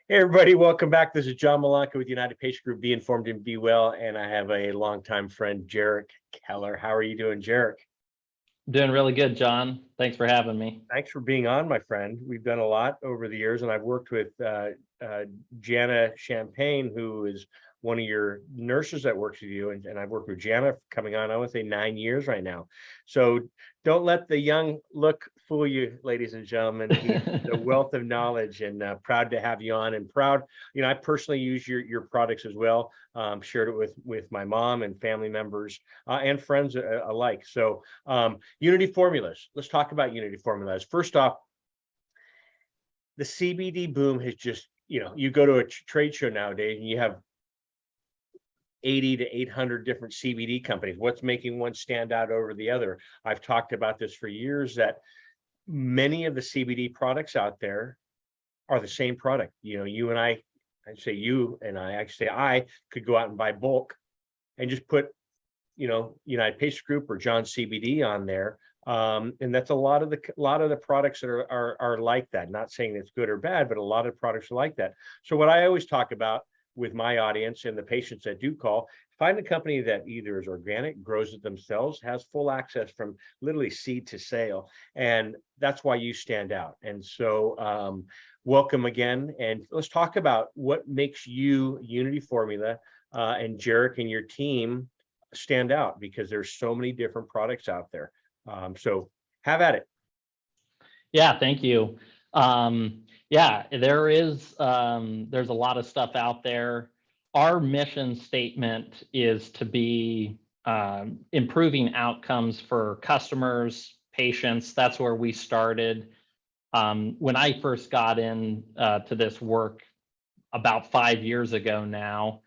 Hey everybody, welcome back. This is John Malanka with United Patient Group, Be Informed and Be Well, and I have a longtime friend, Jerrik Keller. How are you doing, Jerrik? Doing really good, John. Thanks for having me. Thanks for being on, my friend. We've done a lot over the years, and I've worked with Jana Champagne, who is one of your nurses that works with you, and I've worked with Jana coming on, I want to say 9 years right now. So don't let the young look fool you, ladies and gentlemen. The wealth of knowledge, and proud to have you on, and proud, I personally use your products as well. Shared it with my mom and family members and friends alike. So Unity formulas. Let's talk about Unity formulas. First off, the CBD boom has just, you go to a trade show nowadays and you have 80 to 800 different CBD companies. What's making one stand out over the other? I've talked about this for years, that many of the CBD products out there are the same product. You and I say you and I actually say I could go out and buy bulk and just put, United Patient Group or John CBD on there. And that's a lot of the products that are like that. Not saying it's good or bad, but a lot of products are like that. So what I always talk about with my audience and the patients that do call, find a company that either is organic, grows it themselves, has full access from literally seed to sale. And that's why you stand out. And so welcome again. And let's talk about what makes you Unity Formula and Jerrik and your team stand out, because there's so many different products out there. So have at it. Yeah, thank you. There's a lot of stuff out there. Our mission statement is to be improving outcomes for customers, patients. That's where we started. When I first got in to this work about 5 years ago now,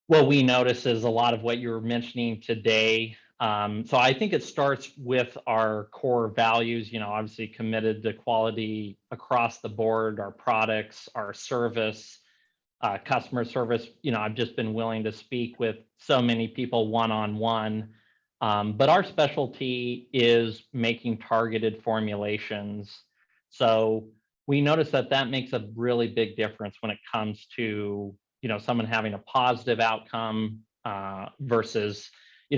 what we notice is a lot of what you're mentioning today. So I think it starts with our core values, obviously committed to quality across the board, our products, our service, customer service. I've just been willing to speak with so many people one-on-one, but our specialty is making targeted formulations. So we notice that makes a really big difference when it comes to, someone having a positive outcome versus,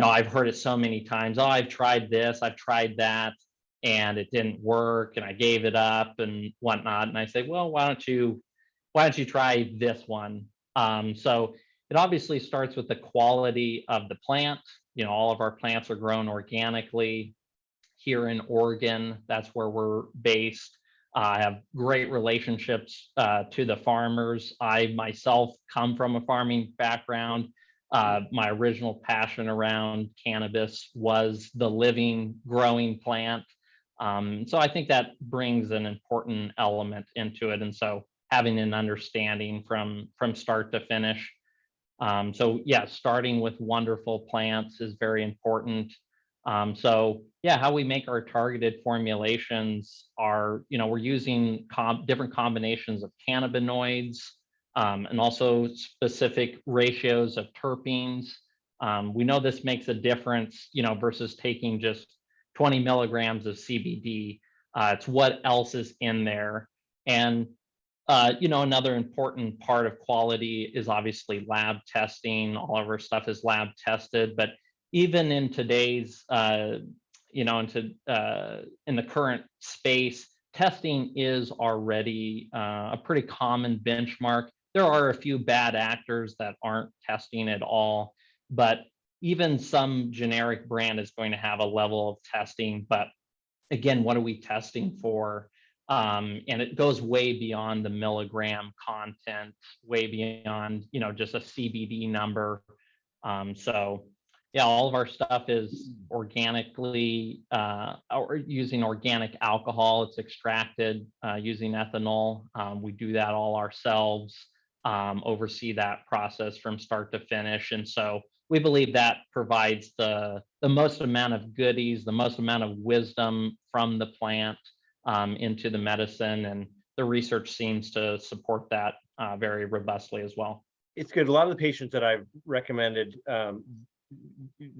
I've heard it so many times. Oh, I've tried this, I've tried that, and it didn't work, and I gave it up and whatnot. And I say, well, why don't you try this one? So it obviously starts with the quality of the plant. All of our plants are grown organically here in Oregon. That's where we're based. I have great relationships to the farmers. I myself come from a farming background. My original passion around cannabis was the living, growing plant. So I think that brings an important element into it. And so having an understanding from start to finish. Starting with wonderful plants is very important. How we make our targeted formulations are, we're using different combinations of cannabinoids and also specific ratios of terpenes. We know this makes a difference, versus taking just 20 milligrams of CBD. It's what else is in there. And another important part of quality is obviously lab testing. All of our stuff is lab tested, but even in today's, in the current space, testing is already a pretty common benchmark. There are a few bad actors that aren't testing at all, but even some generic brand is going to have a level of testing. But again, what are we testing for? And it goes way beyond the milligram content, way beyond, just a CBD number. All of our stuff is organically or using organic alcohol. It's extracted using ethanol. We do that all ourselves, oversee that process from start to finish. And so we believe that provides the most amount of goodies, the most amount of wisdom from the plant into the medicine. And the research seems to support that very robustly as well. It's good. A lot of the patients that I've recommended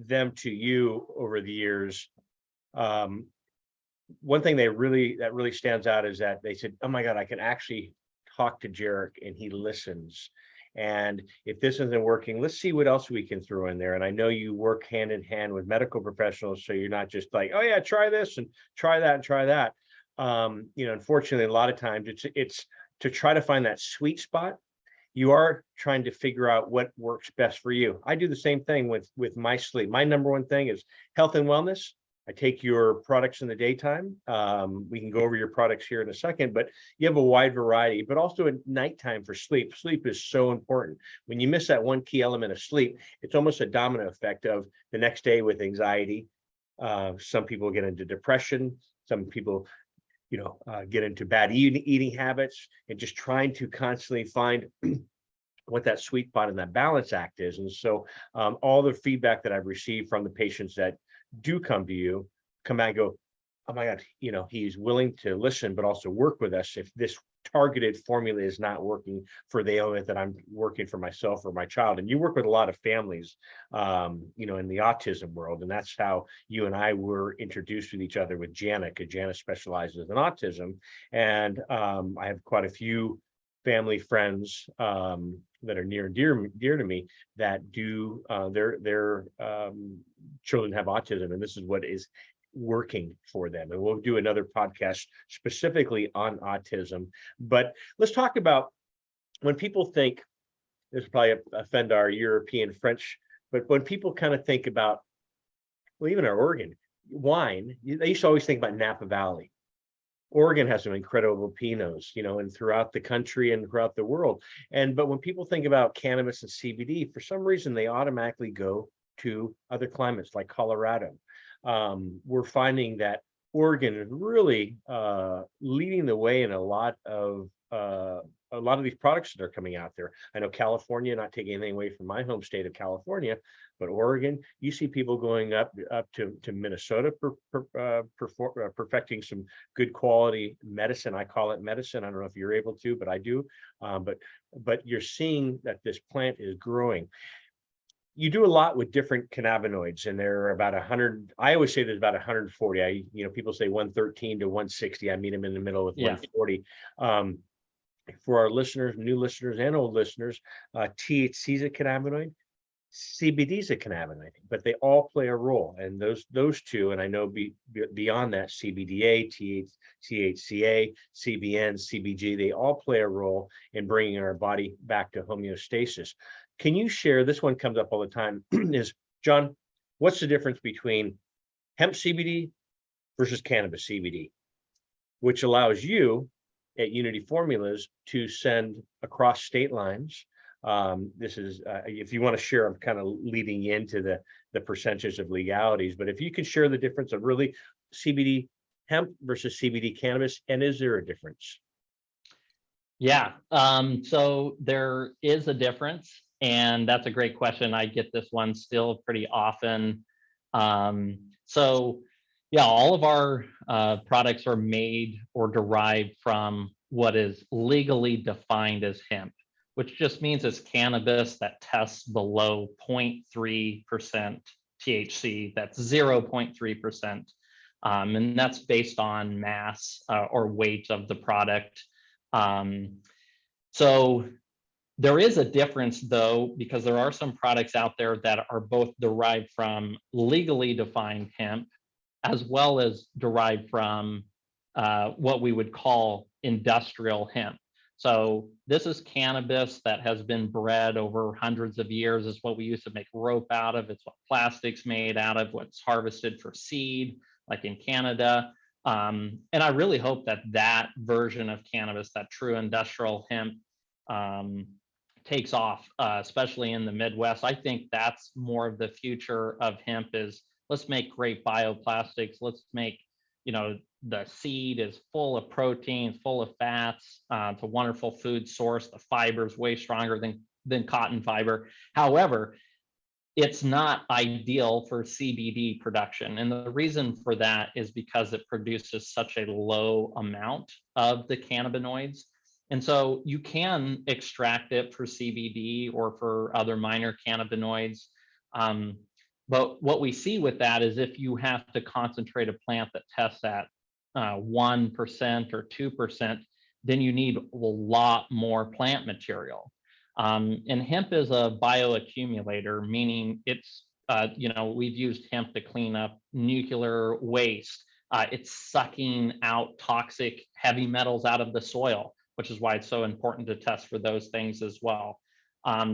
them to you over the years, one thing that really stands out is that they said, oh my God, I can actually talk to Jerrik and he listens. And if this isn't working, let's see what else we can throw in there. And I know you work hand in hand with medical professionals, so you're not just like, oh yeah, try this and try that and try that. Unfortunately, a lot of times it's to try to find that sweet spot. You are trying to figure out what works best for you. I do the same thing with my sleep. My number one thing is health and wellness. I take your products in the daytime. We can go over your products here in a second, but you have a wide variety, but also at nighttime for sleep. Sleep is so important. When you miss that one key element of sleep, it's almost a domino effect of the next day with anxiety. Some people get into depression. Some people get into bad eating habits, and just trying to constantly find what that sweet spot and that balance act is. And so all the feedback that I've received from the patients that do come to you come back and go, oh my God, he's willing to listen, but also work with us if this targeted formula is not working for the ailment that I'm working for myself or my child. And you work with a lot of families, in the autism world. And that's how you and I were introduced with each other with Jana, because Jana specializes in autism. And I have quite a few family friends that are near and dear to me that do their children have autism, and this is what is working for them. And we'll do another podcast specifically on autism. But let's talk about when people think, this will probably offend our European French, but when people kind of think about, well, even our Oregon wine, they used to always think about Napa Valley. Oregon has some incredible Pinots, and throughout the country and throughout the world. But when people think about cannabis and CBD, for some reason, they automatically go to other climates like Colorado. We're finding that Oregon is really leading the way in a lot of these products that are coming out there. I know California, not taking anything away from my home state of California, but Oregon, you see people going up to Minnesota perfecting some good quality medicine. I call it medicine. I don't know if you're able to, but I do. But you're seeing that this plant is growing. You do a lot with different cannabinoids, and there are about 100. I always say there's about 140. People say 113 to 160. I meet them in the middle with 140. For our listeners, new listeners and old listeners, THC is a cannabinoid, CBD is a cannabinoid, but they all play a role. And those two, and I know beyond that, CBDa, THCA, CBN, CBG, they all play a role in bringing our body back to homeostasis. Can you share, this one comes up all the time, is, John, what's the difference between hemp CBD versus cannabis CBD, which allows you at Unity Formulas to send across state lines? This is, if you want to share, I'm kind of leading into the percentage of legalities, but if you could share the difference of really CBD hemp versus CBD cannabis, and is there a difference? Yeah, so there is a difference, and that's a great question. I get this one still pretty often. So yeah, all of our products are made or derived from what is legally defined as hemp, which just means it's cannabis that tests below 0.3% THC. That's 0.3%. And that's based on mass or weight of the product. So there is a difference, though, because there are some products out there that are both derived from legally defined hemp, as well as derived from what we would call industrial hemp. So this is cannabis that has been bred over hundreds of years. It's what we used to make rope out of. It's what plastic's made out of, what's harvested for seed, like in Canada. And I really hope that version of cannabis, that true industrial hemp, takes off, especially in the Midwest. I think that's more of the future of hemp is, let's make great bioplastics. Let's make, the seed is full of proteins, full of fats. It's a wonderful food source. The fiber is way stronger than cotton fiber. However, it's not ideal for CBD production. And the reason for that is because it produces such a low amount of the cannabinoids. And so you can extract it for CBD or for other minor cannabinoids. But what we see with that is if you have to concentrate a plant that tests at 1% or 2%, then you need a lot more plant material. And hemp is a bioaccumulator, meaning it's, we've used hemp to clean up nuclear waste. It's sucking out toxic heavy metals out of the soil, which is why it's so important to test for those things as well.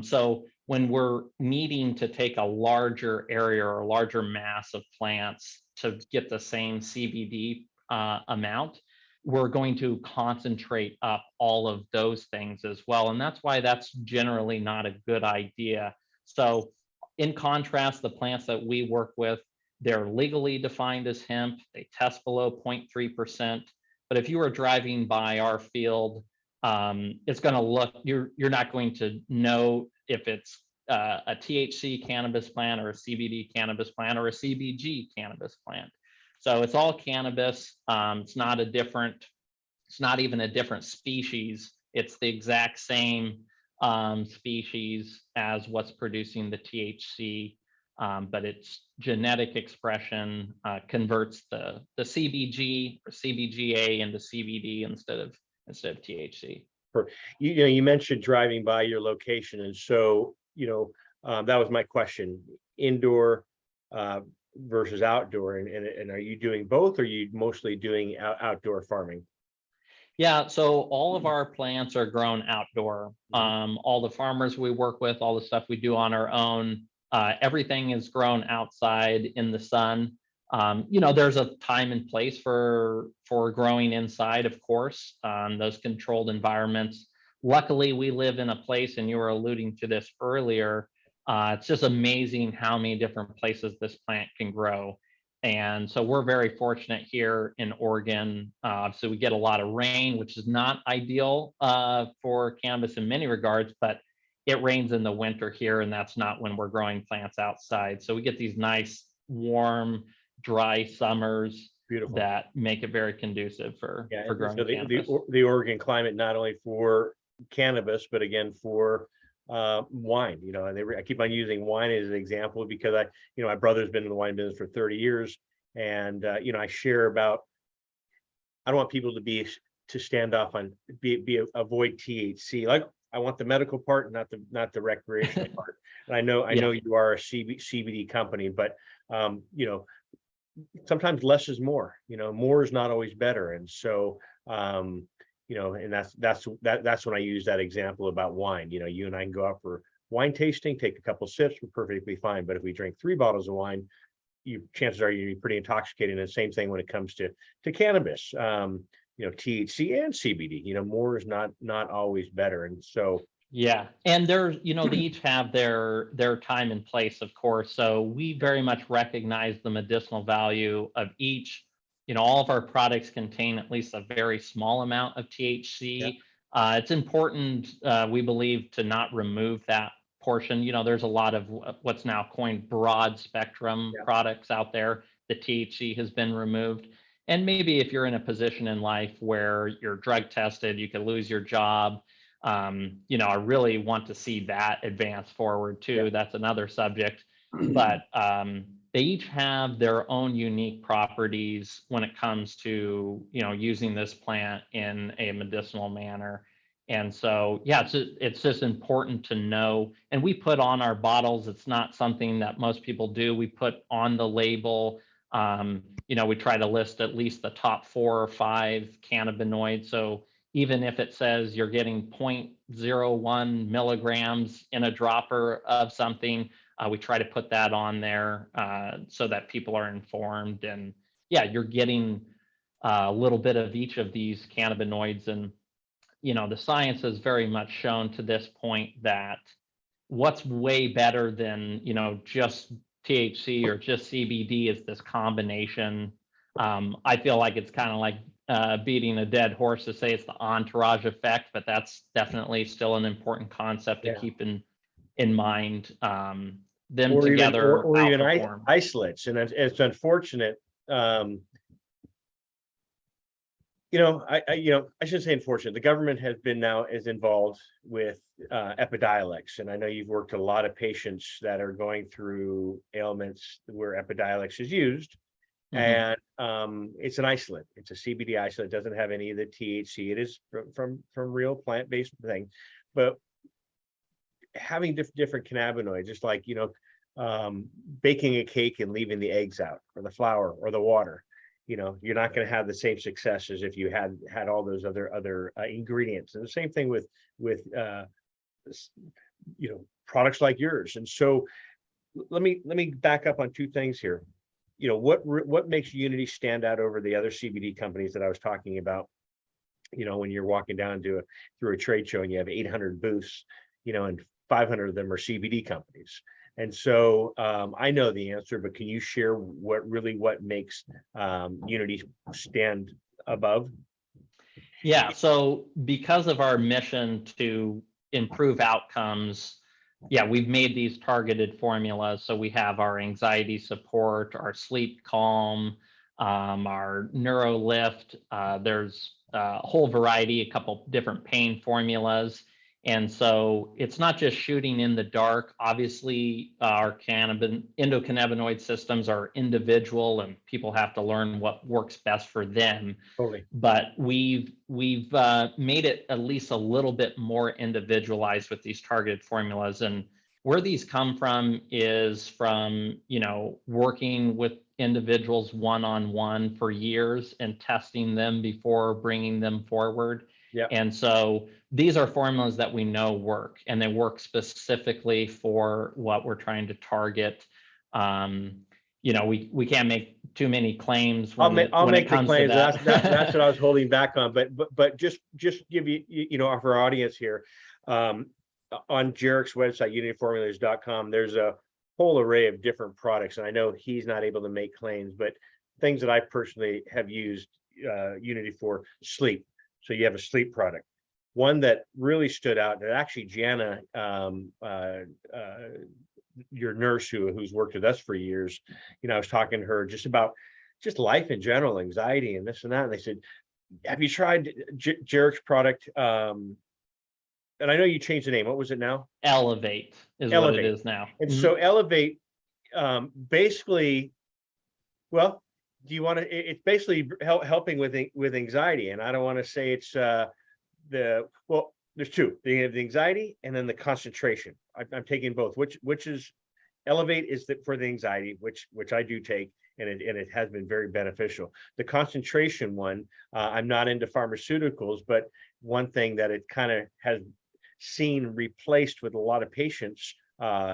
So when we're needing to take a larger area or a larger mass of plants to get the same CBD amount, we're going to concentrate up all of those things as well. And that's why that's generally not a good idea. So in contrast, the plants that we work with, they're legally defined as hemp. They test below 0.3%. But if you are driving by our field, it's going to look, you're not going to know if it's a THC cannabis plant or a CBD cannabis plant or a CBG cannabis plant. So it's all cannabis. It's not even a different species. It's the exact same species as what's producing the THC, but its genetic expression converts the CBG or CBGa into CBD instead of THC. You mentioned driving by your location, and so that was my question: indoor versus outdoor, and are you doing both, or are you mostly doing outdoor farming? Yeah, so all of our plants are grown outdoor. All the farmers we work with, all the stuff we do on our own, everything is grown outside in the sun. There's a time and place for growing inside, of course, those controlled environments. Luckily, we live in a place, and you were alluding to this earlier, it's just amazing how many different places this plant can grow. And so we're very fortunate here in Oregon. So we get a lot of rain, which is not ideal for cannabis in many regards, but it rains in the winter here, and that's not when we're growing plants outside. So we get these nice, warm, dry summers. Beautiful. That make it very conducive for growing cannabis. The Oregon climate, not only for cannabis, but again for wine. I keep on using wine as an example because my brother's been in the wine business for 30 years, and I share about, I don't want people to stand off on avoid THC. Like, I want the medical part, not the recreational part. And I know you are a CBD company, but sometimes less is more. More is not always better, and so and that's when I use that example about wine. You and I can go out for wine tasting, take a couple sips, we're perfectly fine. But if we drink 3 bottles of wine, chances are you're pretty intoxicated. And the same thing when it comes to cannabis, THC and CBD. More is not always better, and so. Yeah, and there's, they each have their time and place, of course. So we very much recognize the medicinal value of each. All of our products contain at least a very small amount of THC. Yeah. It's important, we believe, to not remove that portion. There's a lot of what's now coined broad spectrum products out there. The THC has been removed. And maybe if you're in a position in life where you're drug tested, you could lose your job. I really want to see that advance forward too. Yeah. That's another subject. But they each have their own unique properties when it comes to using this plant in a medicinal manner. And so it's just important to know. And we put on our bottles, it's not something that most people do. We put on the label, we try to list at least the top 4 or 5 cannabinoids. So even if it says you're getting 0.01 milligrams in a dropper of something, we try to put that on there so that people are informed. And you're getting a little bit of each of these cannabinoids. And, the science has very much shown to this point that what's way better than, just THC or just CBD is this combination. I feel like it's kind of like beating a dead horse to say it's the entourage effect, but that's definitely still an important concept to keep in mind. Them or together, or even isolates, and it's unfortunate. I should say unfortunate. The government has been now is involved with Epidiolex, and I know you've worked a lot of patients that are going through ailments where Epidiolex is used. Mhm. And it's an isolate. It's a CBD isolate. It doesn't have any of the THC. It is from real plant-based thing, but having different cannabinoids, just like baking a cake and leaving the eggs out, or the flour, or the water. You're not going to have the same success as if you had all those other ingredients. And the same thing with products like yours. And so let me back up on two things here. What makes Unity stand out over the other CBD companies that I was talking about? When you're walking down through a trade show and you have 800 booths, and 500 of them are CBD companies. And so I know the answer, but can you share what makes Unity stand above? Yeah, so because of our mission to improve outcomes, yeah, we've made these targeted formulas. So we have our anxiety support, our sleep calm, our neuro lift. There's a whole variety, a couple different pain formulas. And so it's not just shooting in the dark. Obviously, our endocannabinoid systems are individual, and people have to learn what works best for them. Totally. But we've made it at least a little bit more individualized with these targeted formulas. And where these come from is from working with individuals one-on-one for years and testing them before bringing them forward. Yeah. And so these are formulas that we know work, and they work specifically for what we're trying to target. We can't make too many claims I'll when make it the comes to claims. that. That's what I was holding back on. But just give for our audience here, on Jerrik's website, unityformulators.com, there's a whole array of different products, and I know he's not able to make claims, but things that I personally have used Unity for: sleep. So you have a sleep product. One that really stood out, that actually Jana, your nurse who's worked with us for years, I was talking to her just about just life in general, anxiety and this and that. And they said, have you tried Jerrik's product? And I know you changed the name. What was it now? Elevate is what it is now. And so Elevate, basically, well, do you want to, it's basically helping with anxiety. And I don't want to say it's there's two. You have the anxiety and then the concentration. I'm taking both. Which is Elevate is for the anxiety, which I do take, and it has been very beneficial. The concentration one, I'm not into pharmaceuticals, but one thing that it kind of has seen replaced with a lot of patients,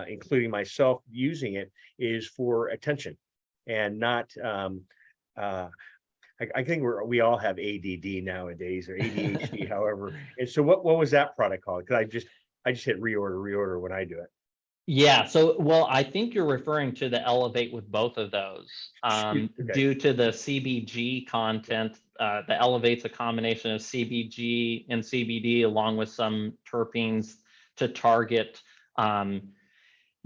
including myself using it, is for attention, and not I think we all have ADD nowadays, or ADHD, however. And so what was that product called? Because I just hit reorder when I do it. Yeah, so I think you're referring to the Elevate with both of those. Okay. Due to the CBG content, the Elevate's a combination of CBG and CBD, along with some terpenes to target.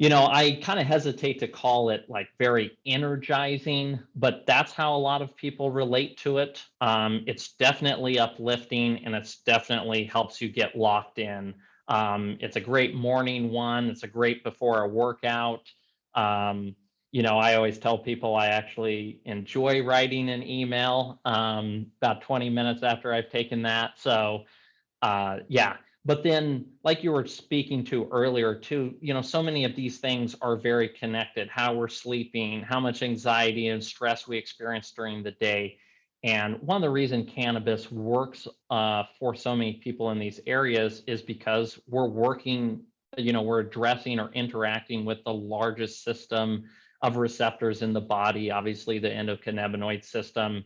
I kind of hesitate to call it like very energizing, but that's how a lot of people relate to it. It's definitely uplifting, and it's definitely helps you get locked in. It's a great morning one. It's a great before a workout. I always tell people I actually enjoy writing an email about 20 minutes after I've taken that. So yeah. But then, like you were speaking to earlier too, so many of these things are very connected: how we're sleeping, how much anxiety and stress we experience during the day. And one of the reasons cannabis works for so many people in these areas is because we're working, we're addressing or interacting with the largest system of receptors in the body, obviously the endocannabinoid system.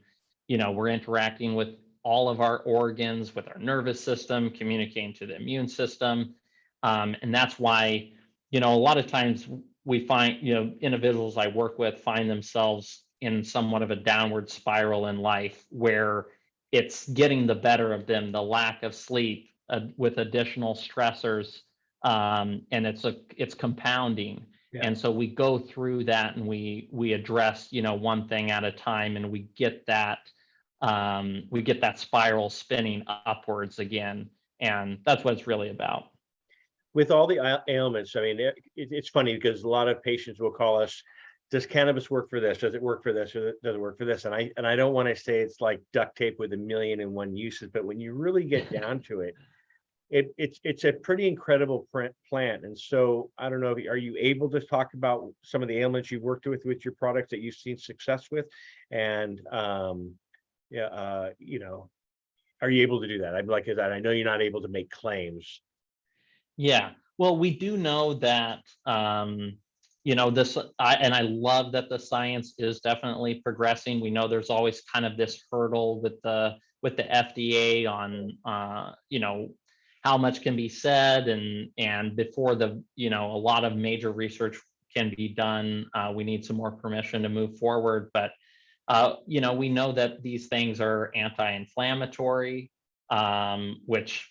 We're interacting with all of our organs, with our nervous system, communicating to the immune system. And that's why, a lot of times we find, individuals I work with find themselves in somewhat of a downward spiral in life, where it's getting the better of them, the lack of sleep with additional stressors, and it's compounding. Yeah. And so we go through that, and we address, one thing at a time, and we get that spiral spinning upwards again. And that's what it's really about. With all the ailments, I mean, it's funny because a lot of patients will call us, does cannabis work for this? Does it work for this? Or does it work for this? And I don't want to say it's like duct tape with 1,000,001 uses, but when you really get down to it, it's a pretty incredible plant. And so I don't know, are you able to talk about some of the ailments you've worked with your products that you've seen success with? And yeah, are you able to do that? I'd like that. I know you're not able to make claims. Yeah, well, we do know that, and I love that the science is definitely progressing. We know there's always kind of this hurdle with the FDA on, how much can be said, and before a lot of major research can be done, we need some more permission to move forward. But we know that these things are anti-inflammatory, which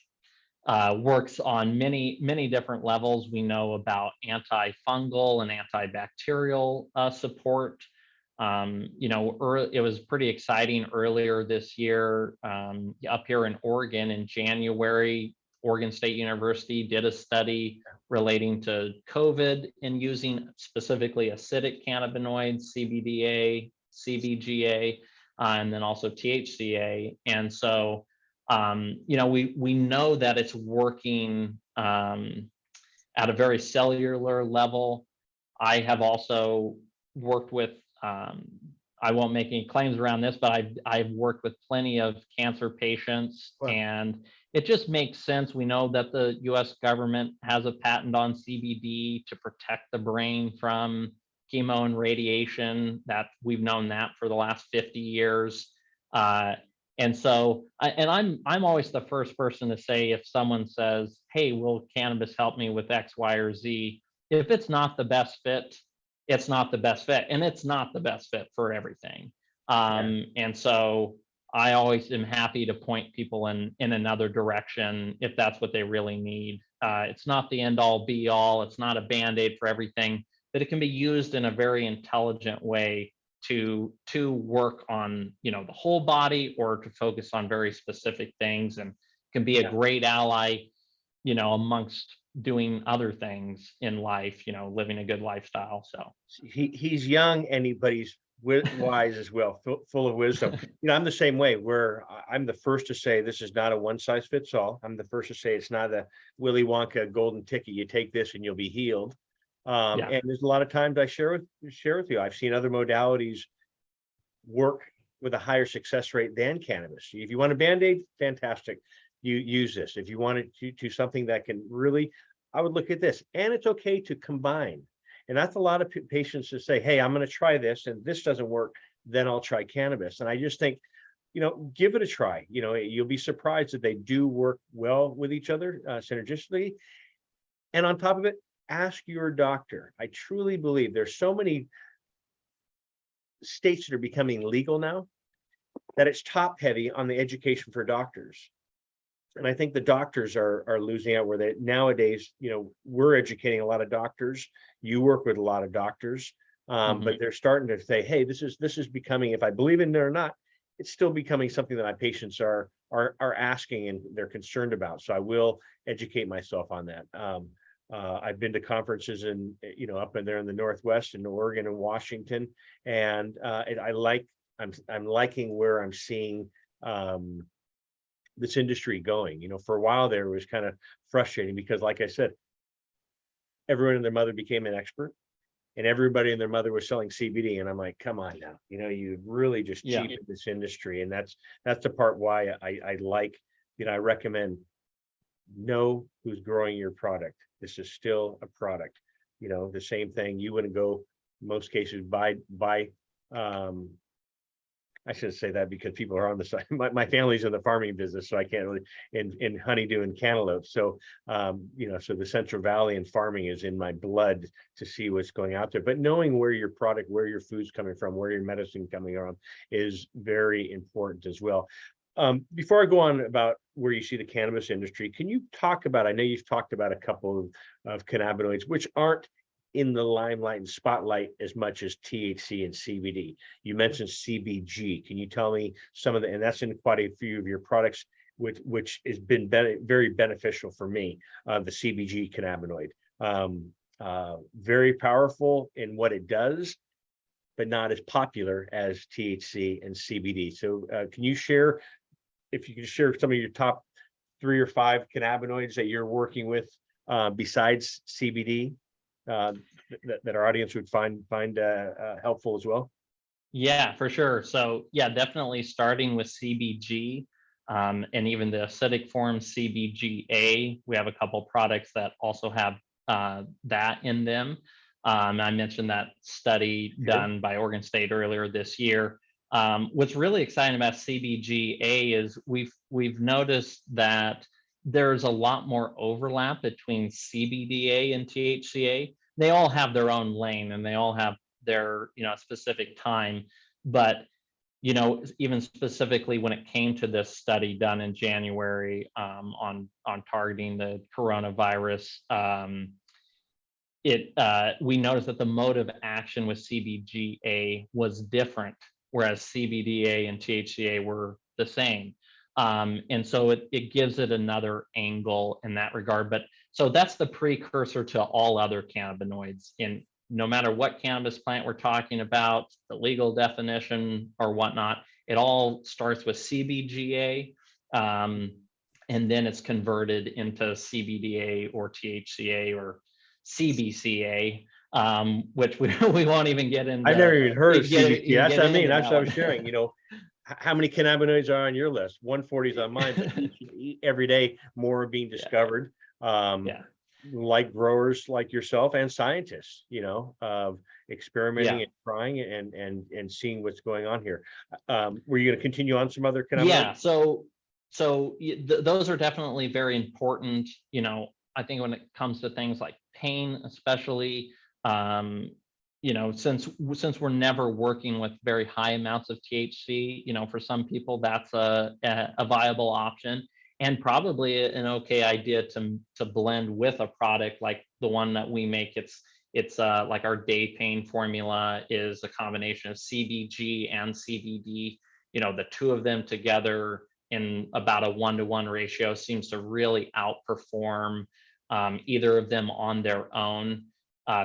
works on many different levels. We know about antifungal and antibacterial support. It was pretty exciting earlier this year, up here in Oregon in January. Oregon State University did a study relating to COVID and using specifically acidic cannabinoids, CBDa, CBGa, and then also THCA. And so we know that it's working at a very cellular level. I have also worked with, I won't make any claims around this, but I've worked with plenty of cancer patients. Wow. And it just makes sense. We know that the US government has a patent on CBD to protect the brain from chemo and radiation. That we've known that for the last 50 years. And so, I'm always the first person to say, if someone says, hey, will cannabis help me with X, Y, or Z? If it's not the best fit, it's not the best fit, and it's not the best fit for everything. And so I always am happy to point people in another direction if that's what they really need. It's not the end all be all. It's not a Band-Aid for everything, but it can be used in a very intelligent way to work on the whole body, or to focus on very specific things, and can be a great ally amongst doing other things in life, living a good lifestyle. So he's young, but he's wise as well, full of wisdom. I'm the same way, where I'm the first to say this is not a one size fits all. I'm the first to say it's not a Willy Wonka golden ticket. You take this and you'll be healed. And there's a lot of times I share with you, I've seen other modalities work with a higher success rate than cannabis. If you want a Band-Aid, fantastic, you use this. If you want it to something that can really, I would look at this. And it's okay to combine. And that's a lot of patients to say, hey, I'm going to try this, and this doesn't work, then I'll try cannabis. And I just think, give it a try. You'll be surprised that they do work well with each other, synergistically. And on top of it, ask your doctor. I truly believe there's so many states that are becoming legal now that it's top heavy on the education for doctors. And I think the doctors are losing out, where they nowadays, we're educating a lot of doctors. You work with a lot of doctors, but they're starting to say, hey, this is becoming, if I believe in it or not, it's still becoming something that my patients are asking and they're concerned about. So I will educate myself on that. I've been to conferences up in there in the Northwest, in Oregon and Washington, and I'm liking where I'm seeing this industry going. For a while there, it was kind of frustrating because, like I said, everyone and their mother became an expert, and everybody and their mother was selling CBD, and I'm like, come on now, you really just cheapened this industry. And that's the part why I like, I recommend, know who's growing your product. This is still a product. The same thing. You wouldn't go, most cases, buy I should say that because people are on the side. My family's in the farming business, so I can't really, in honeydew and cantaloupe. So, so the Central Valley and farming is in my blood to see what's going out there. But knowing where your product, where your food's coming from, where your medicine coming from is very important as well. Before I go on about where you see the cannabis industry, can you talk about, I know you've talked about a couple of cannabinoids, which aren't in the limelight and spotlight as much as THC and CBD. You mentioned CBG. Can you tell me some of and that's in quite a few of your products, which has been very beneficial for me, the CBG cannabinoid. Very powerful in what it does, but not as popular as THC and CBD. So can you share, if you can share some of your top 3 or 5 cannabinoids that you're working with besides CBD that our audience would find helpful as well? Yeah, for sure. So yeah, definitely starting with CBG, and even the acidic form CBGa. We have a couple products that also have that in them. I mentioned that study done by Oregon State earlier this year. What's really exciting about CBGa is we've noticed that there's a lot more overlap between CBDA and THCA. They all have their own lane and they all have their specific time, but even specifically when it came to this study done in January, on targeting the coronavirus, we noticed that the mode of action with CBGA was different, whereas CBDA and THCA were the same. And so it gives it another angle in that regard. But so that's the precursor to all other cannabinoids. In no matter what cannabis plant we're talking about, the legal definition or whatnot, it all starts with CBGA, and then it's converted into CBDA or THCA or CBCA, which we won't even get into. I've never even heard of CBC. That's what I mean. That That's what I was sharing. How many cannabinoids are on your list? 140 is on mine. But every day, more are being discovered. Like growers like yourself and scientists, of experimenting and trying and seeing what's going on here. Were you going to continue on some other cannabinoids? Yeah. So those are definitely very important. I think when it comes to things like pain, especially, since we're never working with very high amounts of THC, for some people that's a viable option, and probably an okay idea to blend with a product like the one that we make. It's like our day pain formula is a combination of CBG and CBD. The two of them together in about a 1-to-1 ratio seems to really outperform either of them on their own.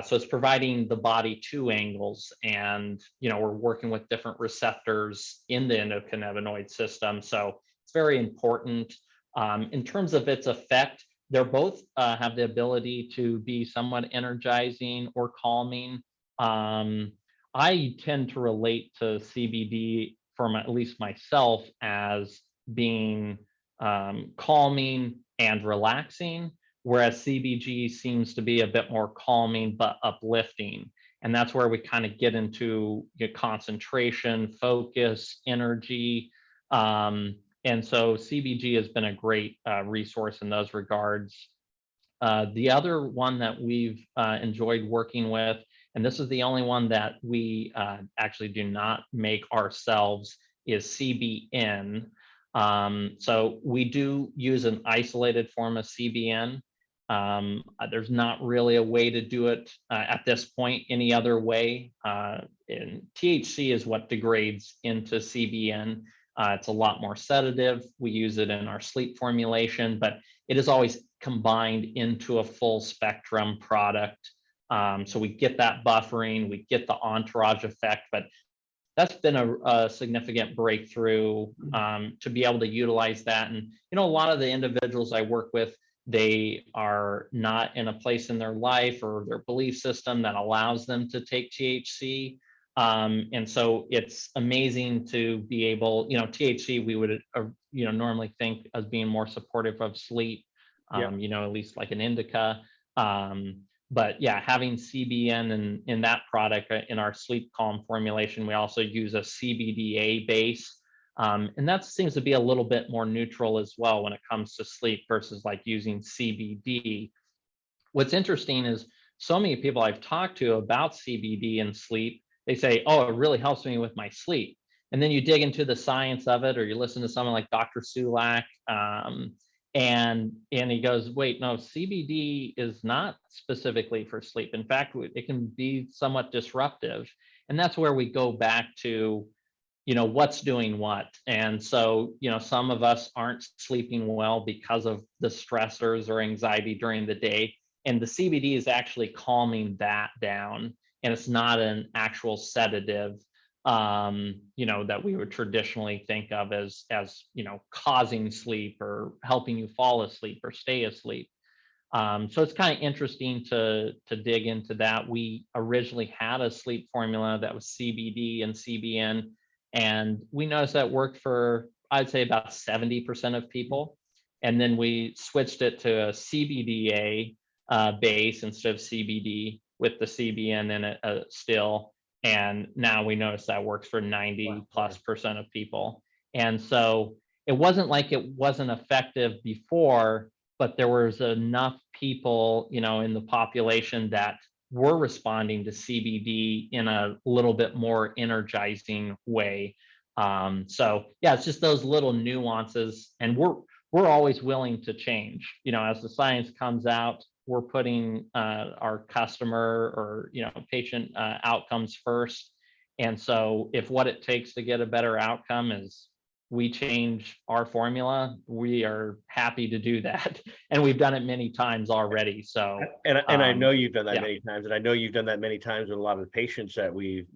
So it's providing the body two angles, and we're working with different receptors in the endocannabinoid system. So it's very important. In terms of its effect, they're both have the ability to be somewhat energizing or calming. I tend to relate to CBD, for at least myself, as being calming and relaxing, whereas CBG seems to be a bit more calming but uplifting. And that's where we kind of get into concentration, focus, energy. And so CBG has been a great resource in those regards. The other one that we've enjoyed working with, and this is the only one that we actually do not make ourselves, is CBN. So we do use an isolated form of CBN. There's not really a way to do it at this point any other way. And THC is what degrades into CBN. It's a lot more sedative. We use it in our sleep formulation, but it is always combined into a full spectrum product. So we get that buffering, we get the entourage effect, but that's been a significant breakthrough to be able to utilize that. And, a lot of the individuals I work with, they are not in a place in their life or their belief system that allows them to take THC. And so it's amazing to be able, THC, we would, normally think as being more supportive of sleep, at least like an indica. But yeah, having CBN in that product in our sleep calm formulation, we also use a CBDA base. And that seems to be a little bit more neutral as well when it comes to sleep versus like using CBD. What's interesting is so many people I've talked to about CBD and sleep, they say, oh, it really helps me with my sleep. And then you dig into the science of it, or you listen to someone like Dr. Sulak, and he goes, wait, no, CBD is not specifically for sleep. In fact, it can be somewhat disruptive. And that's where we go back to, what's doing what. And so, some of us aren't sleeping well because of the stressors or anxiety during the day. And the CBD is actually calming that down. and it's not an actual sedative, that we would traditionally think of as causing sleep or helping you fall asleep or stay asleep. So it's kind of interesting to dig into that. We originally had a sleep formula that was CBD and CBN, and we noticed that worked for, I'd say, about 70% of people. And then we switched it to a CBDa base instead of CBD with the CBN in it still. And now we notice that works for 90+% of people. And so it wasn't like it wasn't effective before, but there was enough people, in the population that were responding to CBD in a little bit more energizing way. So yeah, it's just those little nuances, and we're always willing to change. As the science comes out, we're putting our customer or patient outcomes first. And so if what it takes to get a better outcome is we change our formula, we are happy to do that. And we've done it many times already. So and I know you've done that yeah. many times, and I know you've done that many times with a lot of the patients that we've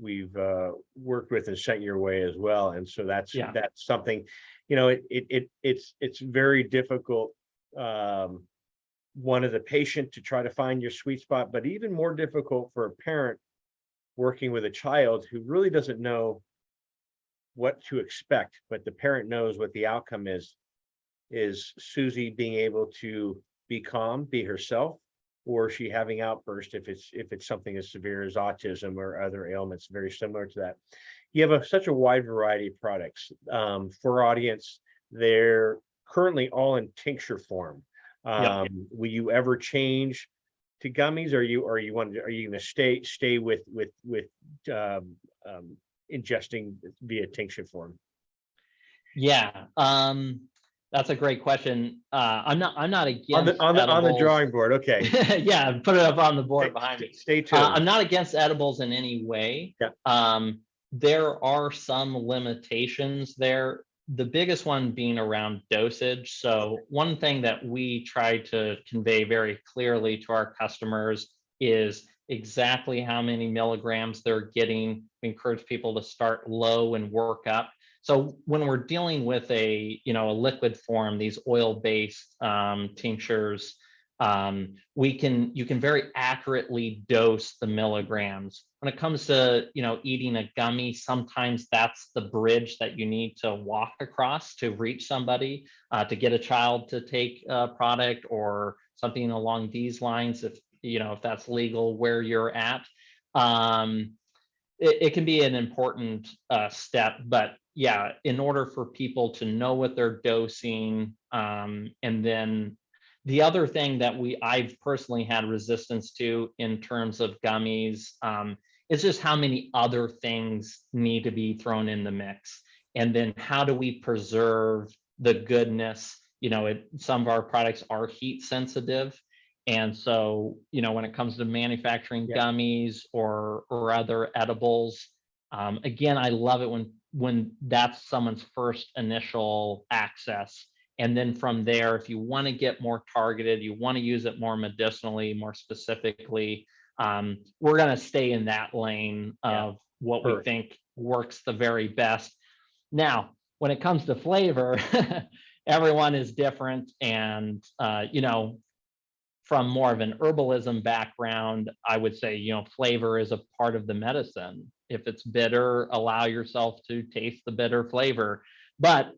worked with and sent your way as well. And so that's something, it's very difficult, one as a patient to try to find your sweet spot, but even more difficult for a parent working with a child who really doesn't know what to expect, but the parent knows what the outcome is Susie being able to be calm, be herself, or is she having outbursts if it's something as severe as autism or other ailments very similar to that. You have such a wide variety of products. For our audience, they're currently all in tincture form. Will you ever change to gummies, or are you going to stay with ingesting via tincture form? Yeah, that's a great question. I'm not against on the drawing board. Okay. Yeah, put it up on the board behind me. Stay tuned. I'm not against edibles in any way. Yeah. There are some limitations there. The biggest one being around dosage. So one thing that we try to convey very clearly to our customers is exactly how many milligrams they're getting. We encourage people to start low and work up. So when we're dealing with a liquid form, these oil-based tinctures, you can very accurately dose the milligrams. When it comes to eating a gummy, sometimes that's the bridge that you need to walk across to reach somebody, to get a child to take a product or something along these lines. If that's legal where you're at, it can be an important step. But yeah, in order for people to know what they're dosing, and then the other thing that I've personally had resistance to in terms of gummies, is just how many other things need to be thrown in the mix. And then how do we preserve the goodness? Some of our products are heat sensitive. And so, when it comes to manufacturing gummies or other edibles, again, I love it when that's someone's first initial access. And then from there, if you want to get more targeted, you want to use it more medicinally, more specifically, we're going to stay in that lane of what we think works the very best. Now, when it comes to flavor, everyone is different. And, from more of an herbalism background, I would say, flavor is a part of the medicine. If it's bitter, allow yourself to taste the bitter flavor. But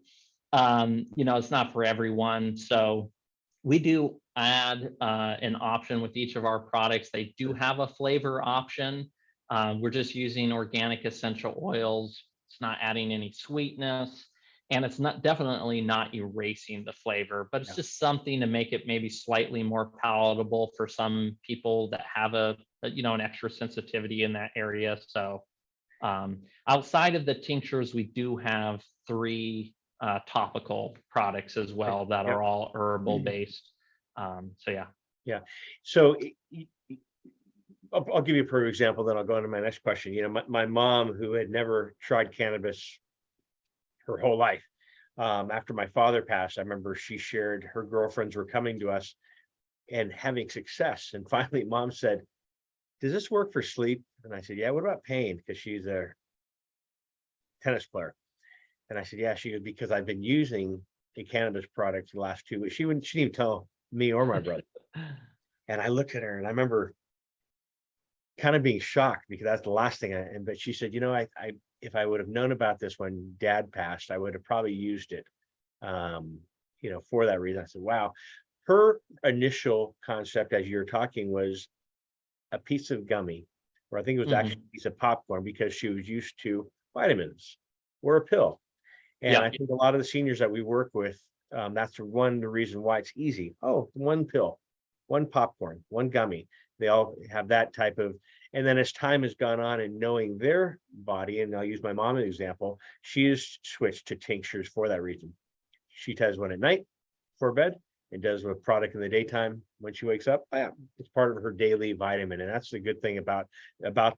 it's not for everyone. So we do add an option with each of our products. They do have a flavor option. We're just using organic essential oils. It's not adding any sweetness, and it's definitely not erasing the flavor, but it's just something to make it maybe slightly more palatable for some people that have an extra sensitivity in that area. So outside of the tinctures, we do have 3 topical products as well that are all herbal based. So I'll give you a perfect example, then I'll go into my next question. My mom, who had never tried cannabis her whole life, after my father passed, I remember she shared her girlfriends were coming to us and having success, and finally mom said, does this work for sleep? And I said, yeah, what about pain? Because she's a tennis player. And I said, yeah, she goes, because I've been using a cannabis product for the last 2 weeks. She didn't even tell me or my brother. And I looked at her and I remember kind of being shocked because that's the last thing but she said, I if I would have known about this when dad passed, I would have probably used it, for that reason. I said, wow. Her initial concept as you were talking was a piece of gummy, or I think it was actually a piece of popcorn because she was used to vitamins or a pill. And Yeah. I think a lot of the seniors that we work with, that's the reason why it's easy. Oh, one pill, one popcorn, one gummy. They all have that type of, and then as time has gone on and knowing their body, and I'll use my mom as an example, she has switched to tinctures for that reason. She does one at night for bed and does a product in the daytime when she wakes up. Yeah, it's part of her daily vitamin. And that's the good thing about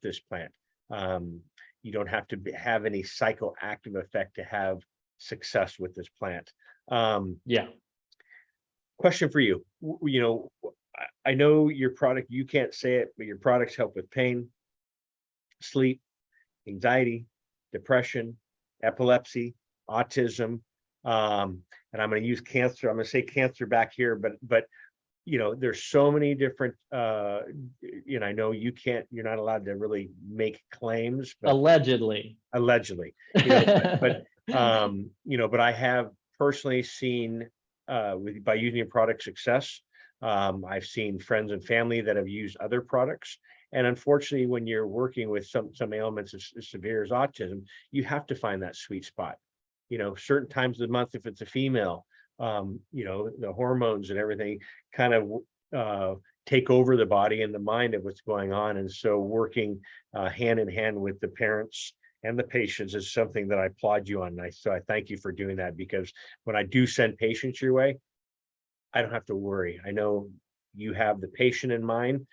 this plant. You don't have to have any psychoactive effect to have success with this plant. Yeah. Question for you. I know your product, you can't say it, but your products help with pain, sleep, anxiety, depression, epilepsy, autism. And I'm going to use cancer. I'm going to say cancer back here, but there's so many different, I know you're not allowed to really make claims, but Allegedly. but I have personally seen, by using a product success. I've seen friends and family that have used other products. And unfortunately, when you're working with some ailments as severe as autism, you have to find that sweet spot. Certain times of the month, if it's a female, the hormones and everything kind of take over the body and the mind of what's going on. And so working hand in hand with the parents and the patients is something that I applaud you on. So I thank you for doing that, because when I do send patients your way, I don't have to worry. I know you have the patient in mind.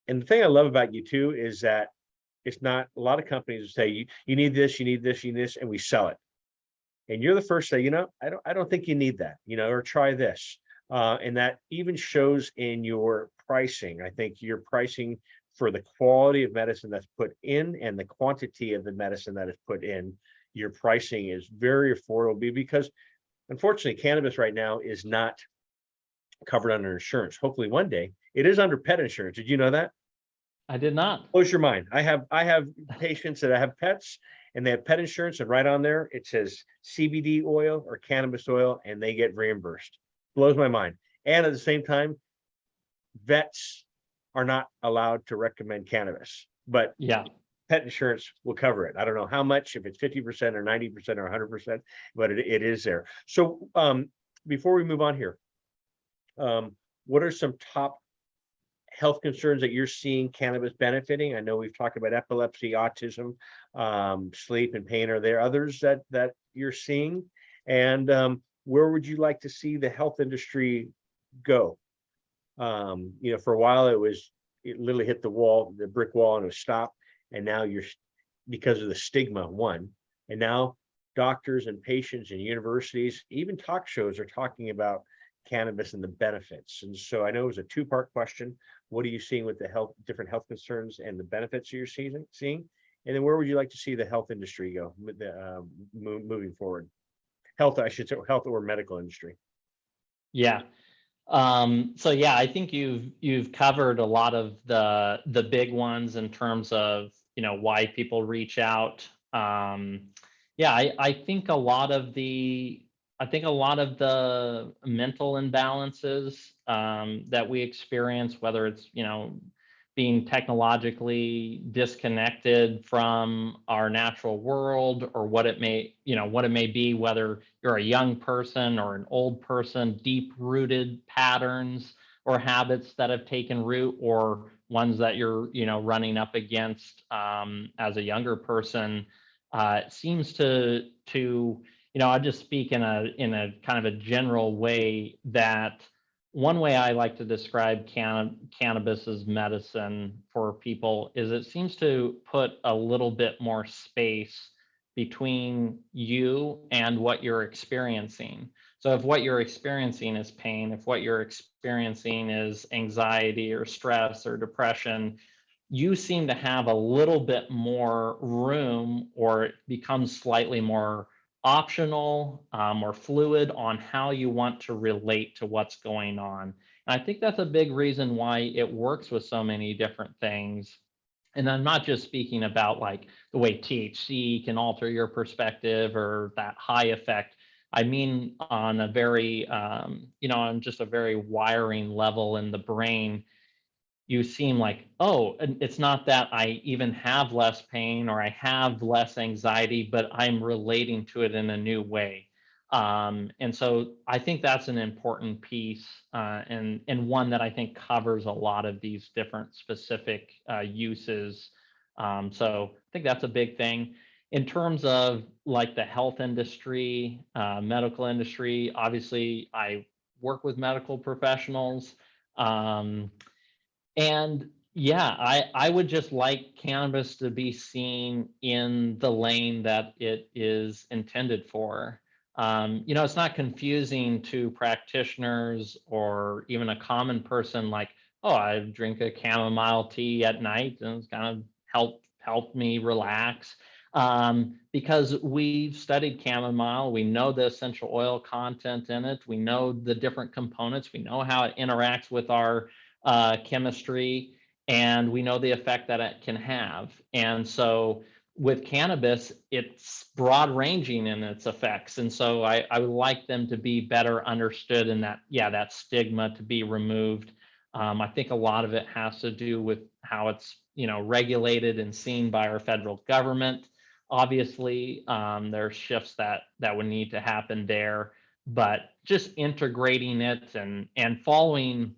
And the thing I love about you too is that it's not, a lot of companies say you need this, you need this, you need this, and we sell it. And you're the first to say, I don't think you need that, or try this. And that even shows in your pricing. I think your pricing for the quality of medicine that's put in and the quantity of the medicine that is put in, your pricing is very affordable, because unfortunately, cannabis right now is not covered under insurance. Hopefully one day it is under pet insurance. Did you know that? I did not. Blows your mind. I have patients that have pets and they have pet insurance, and right on there it says CBD oil or cannabis oil, and they get reimbursed. Blows my mind. And at the same time, vets are not allowed to recommend cannabis, but Yeah. pet insurance will cover it. I don't know how much, if it's 50% or 90% or 100%, but it is there. So before we move on here, what are some top health concerns that you're seeing cannabis benefiting? I know we've talked about epilepsy, autism, sleep and pain. Are there others that you're seeing? And where would you like to see the health industry go? For a while it literally hit the brick wall, and it was stopped. And now because of the stigma, and now doctors and patients and universities, even talk shows are talking about cannabis and the benefits. And so I know it was a two-part question. What are you seeing with the different health concerns and the benefits you're seeing? And then where would you like to see the health industry go moving forward? Health, I should say, health or medical industry. Yeah. So yeah, I think you've covered a lot of the big ones in terms of, why people reach out. I think a lot of the mental imbalances that we experience, whether it's, being technologically disconnected from our natural world, or what it may be, whether you're a young person or an old person, deep-rooted patterns or habits that have taken root, or ones that you're, running up against as a younger person, seems to I'll just speak in a kind of a general way, that one way I like to describe cannabis as medicine for people is it seems to put a little bit more space between you and what you're experiencing. So if what you're experiencing is pain, if what you're experiencing is anxiety or stress or depression, you seem to have a little bit more room, or it becomes slightly more optional, or fluid on how you want to relate to what's going on. And I think that's a big reason why it works with so many different things. And I'm not just speaking about like the way THC can alter your perspective or that high effect. I mean, on a very, on just a very wiring level in the brain, you seem like, oh, and it's not that I even have less pain or I have less anxiety, but I'm relating to it in a new way. And so I think that's an important piece, and one that I think covers a lot of these different specific uses. So I think that's a big thing. In terms of like the health industry, medical industry, obviously I work with medical professionals. Um, and yeah, I would just like cannabis to be seen in the lane that it is intended for. It's not confusing to practitioners or even a common person like, oh, I drink a chamomile tea at night and it's kind of helped me relax. Because we've studied chamomile, we know the essential oil content in it, we know the different components, we know how it interacts with our chemistry, and we know the effect that it can have. And so with cannabis, it's broad ranging in its effects. And so I would like them to be better understood, and that, yeah, that stigma to be removed. I think a lot of it has to do with how it's, regulated and seen by our federal government. Obviously, there are shifts that would need to happen there, but just integrating it and following,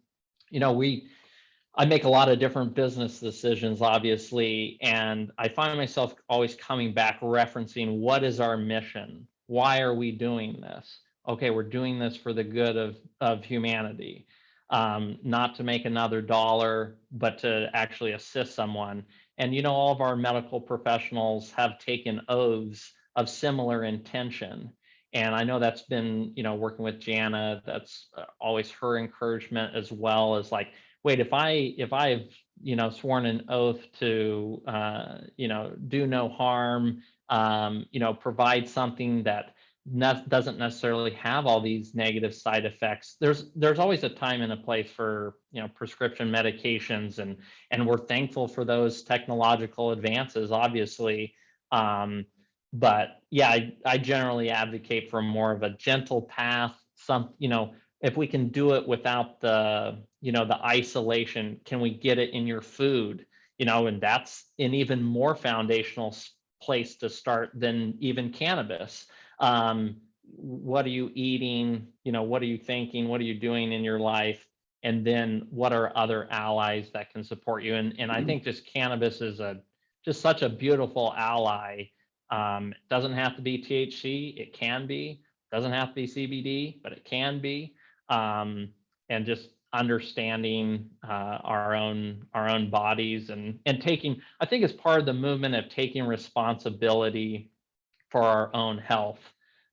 I make a lot of different business decisions, obviously, and I find myself always coming back referencing what is our mission? Why are we doing this? Okay, we're doing this for the good of humanity, not to make another dollar, but to actually assist someone. And all of our medical professionals have taken oaths of similar intention. And I know that's been, working with Jana, that's always her encouragement, as well as like, wait, if I've sworn an oath to do no harm, provide something that doesn't necessarily have all these negative side effects. There's always a time and a place for prescription medications, and we're thankful for those technological advances, obviously. But yeah, I generally advocate for more of a gentle path. If we can do it without the isolation, can we get it in your food? And that's an even more foundational place to start than even cannabis. What are you eating? What are you thinking? What are you doing in your life? And then what are other allies that can support you? And I think just cannabis is just such a beautiful ally. It doesn't have to be THC. It can be. Doesn't have to be CBD, but it can be. And just understanding our own bodies, and taking, I think, as part of the movement of taking responsibility for our own health,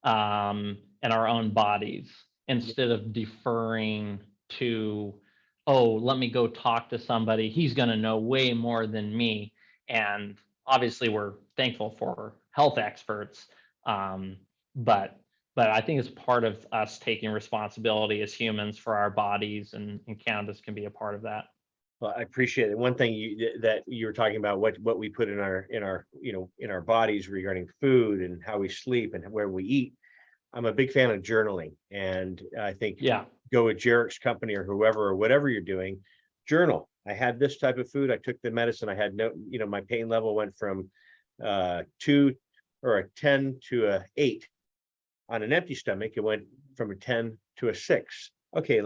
and our own bodies, instead of deferring to, oh, let me go talk to somebody, he's going to know way more than me. And obviously we're thankful for health experts, but I think it's part of us taking responsibility as humans for our bodies, and cannabis can be a part of that. Well, I appreciate it. One thing that you were talking about, what we put in our in our bodies regarding food and how we sleep and where we eat. I'm a big fan of journaling, and I think, Yeah. go with Jerrik's company or whoever or whatever you're doing, journal. I had this type of food. I took the medicine. I had no, my pain level went from 2 or a 10 to a 8. On an empty stomach, it went from a 10 to a 6. Okay,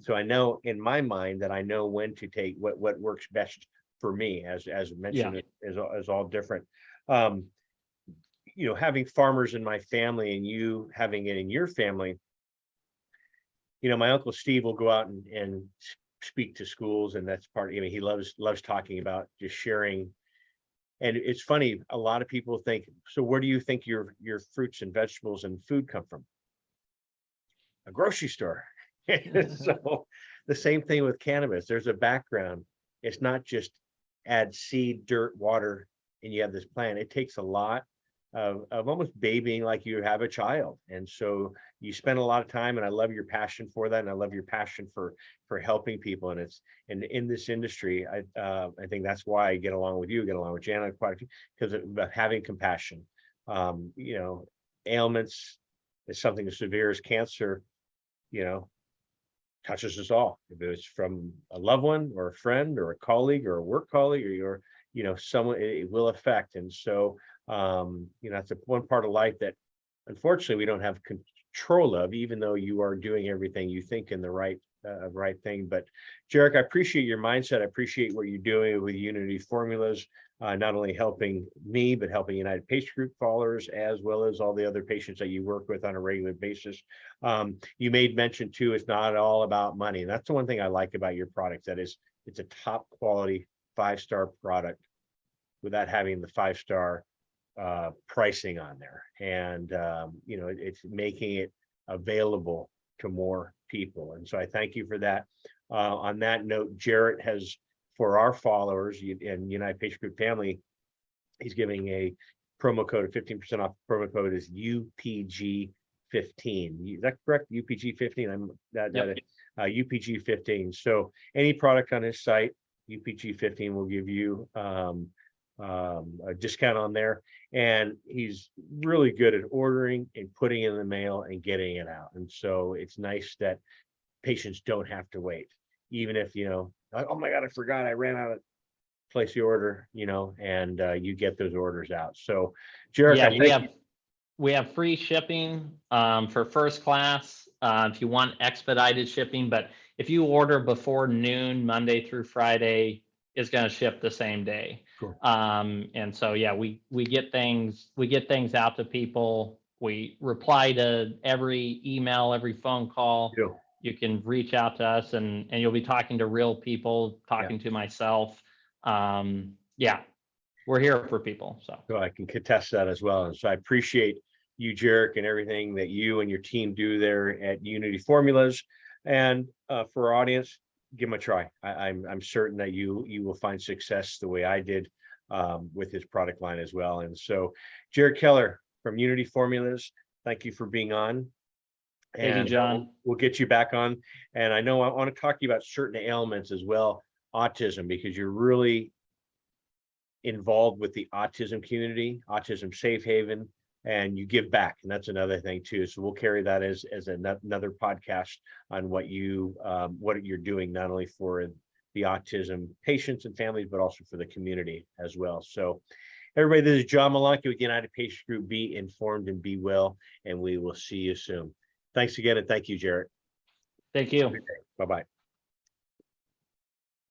so I know in my mind that I know when to take what works best for me, as mentioned, is all different. Having farmers in my family and you having it in your family, my uncle Steve will go out and speak to schools, and that's part, he loves talking about just sharing. And it's funny, a lot of people think, so where do you think your fruits and vegetables and food come from? A grocery store. So the same thing with cannabis. There's a background. It's not just add seed, dirt, water, and you have this plant. It takes a lot of almost babying like you have a child. And so you spend a lot of time, and I love your passion for that. And I love your passion for helping people. And it's, and in this industry, I think that's why I get along with you, get along with Jana, because of having compassion. You know, ailments is something as severe as cancer, you know, touches us all. If it's from a loved one or a friend or a colleague or a work colleague or your, you know, someone, it will affect. And so, you know, that's one part of life that unfortunately we don't have control of, even though you are doing everything you think in the right thing. But Jerrik, I appreciate your mindset. I appreciate what you're doing with Unity Formulas, not only helping me, but helping United Patient Group followers, as well as all the other patients that you work with on a regular basis. You made mention too, it's not all about money. And that's the one thing I like about your product, that is, it's a top quality 5-star product without having the 5-star pricing on there. And you know, it's making it available to more people. And so I thank you for that. On that note, Jerrik has, for our followers and United Patient Group family, he's giving a promo code of 15% off. Promo code is UPG 15. Is that correct? UPG 15. I'm that, Yep. UPG 15. So any product on his site, UPG 15 will give you a discount on there. And he's really good at ordering and putting in the mail and getting it out. And so it's nice that patients don't have to wait, even if, you know, like, oh my God, I forgot, I ran out of place the order, you know, and you get those orders out. So Jerrik, Yeah, we have free shipping for first class if you want expedited shipping, but if you order before noon, Monday through Friday, it's going to ship the same day. Cool. And so, yeah, we get things out to people. We reply to every email, every phone call. Yeah. You can reach out to us, and you'll be talking to real people, talking to myself. Yeah, we're here for people. So I can contest that as well. And so I appreciate you, Jerrik, and everything that you and your team do there at Unity Formulas. And for our audience, give him a try. I'm certain that you will find success the way I did with his product line as well. And so Jerrik Keller from Unity Formulas, thank you for being on. And thank you, John. We'll get you back on. And I know I want to talk to you about certain ailments as well, autism, because you're really involved with the autism community, Autism Safe Haven, and you give back. And that's another thing too. So we'll carry that as another podcast on what you're doing, not only for the autism patients and families, but also for the community as well. So everybody, this is John Malanke with United Patient Group. Be informed and be well, and we will see you soon. Thanks again, and thank you, Jerrik. Thank you. Bye-bye.